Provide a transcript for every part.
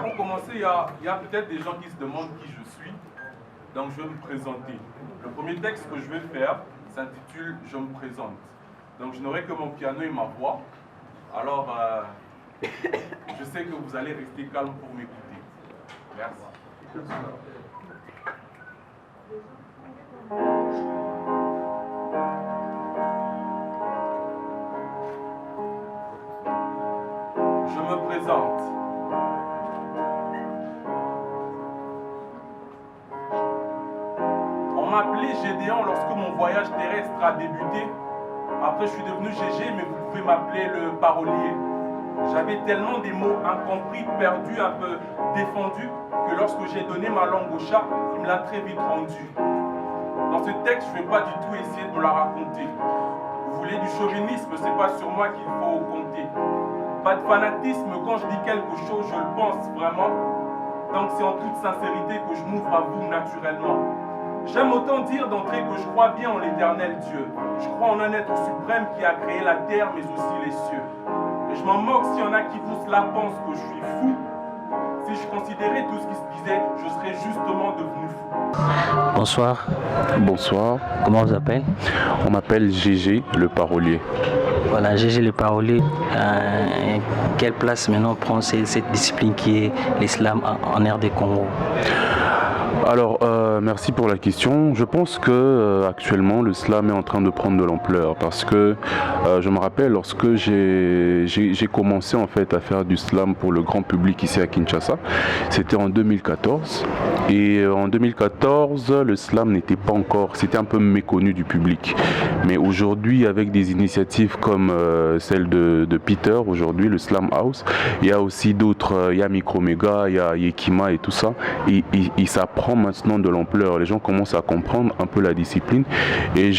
pour commencer, il y a peut-être des gens qui se demandent qui je suis. Donc je vais me présenter. Le premier texte que je vais faire s'intitule « Je me présente ». Donc je n'aurai que mon piano et ma voix. Alors, je sais que vous allez rester calme pour m'écouter. Merci. Je me présente. On m'appelait Gédéon lorsque mon voyage terrestre a débuté. Après, je suis devenu GG, mais vous pouvez m'appeler le parolier. J'avais tellement des mots incompris, perdus, un peu défendus, que lorsque j'ai donné ma langue au chat, il me l'a très vite rendu. Dans ce texte, je ne vais pas du tout essayer de me la raconter. Vous voulez du chauvinisme, c'est pas sur moi qu'il faut compter. Pas de fanatisme, quand je dis quelque chose, je le pense vraiment. Donc c'est en toute sincérité que je m'ouvre à vous naturellement. J'aime autant dire d'entrée que je crois bien en l'éternel Dieu. Je crois en un être suprême qui a créé la terre mais aussi les cieux. Et je m'en moque s'il y en a qui vous cela pensent que je suis fou. Si je considérais tout ce qui se disait, je serais justement devenu fou. Bonsoir. Bonsoir. Comment on vous appelle? On m'appelle GG, le parolier. Voilà, GG le parolier. Quelle place maintenant prend cette discipline qui est l'islam en RD Congo? Alors, merci pour la question. Je pense que actuellement, le slam est en train de prendre de l'ampleur parce que je me rappelle lorsque j'ai commencé en fait à faire du slam pour le grand public ici à Kinshasa, c'était en 2014. Et en 2014, le slam n'était pas encore, c'était un peu méconnu du public. Mais aujourd'hui, avec des initiatives comme celle de Peter, aujourd'hui, le Slam House, il y a aussi d'autres, il y a Micromega, il y a Yekima et tout ça, et ça prend maintenant de l'ampleur. Les gens commencent à comprendre un peu la discipline. Et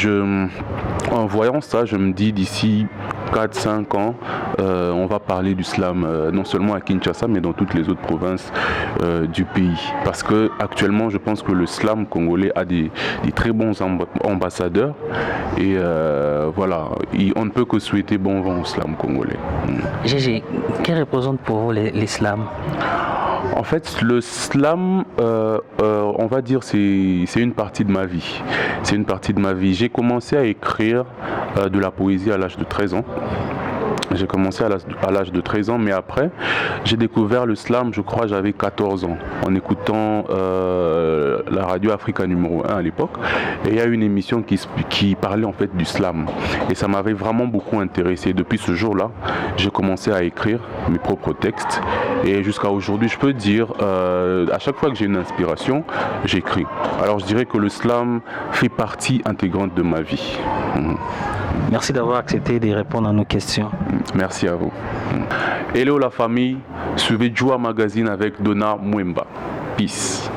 en voyant ça, je me dis d'ici 4-5 ans, on va parler du slam, non seulement à Kinshasa, mais dans toutes les autres provinces du pays. Parce que actuellement, je pense que le slam congolais a des très bons ambassadeurs. Et voilà, on ne peut que souhaiter bon vent au slam congolais. GG, que représente pour vous l'islam? En fait, le slam, on va dire, c'est une partie de ma vie. C'est une partie de ma vie. J'ai commencé à écrire de la poésie à l'âge de 13 ans. J'ai commencé à l'âge de 13 ans, mais après, j'ai découvert le slam, je crois, j'avais 14 ans, en écoutant la radio Africa numéro 1 à l'époque. Et il y a une émission qui parlait en fait du slam. Et ça m'avait vraiment beaucoup intéressé. Depuis ce jour-là, j'ai commencé à écrire mes propres textes. Et jusqu'à aujourd'hui, je peux dire, à chaque fois que j'ai une inspiration, j'écris. Alors je dirais que le slam fait partie intégrante de ma vie. Merci d'avoir accepté de répondre à nos questions. Merci à vous. Hello la famille, suivez Joua Magazine avec Donna Mwemba. Peace.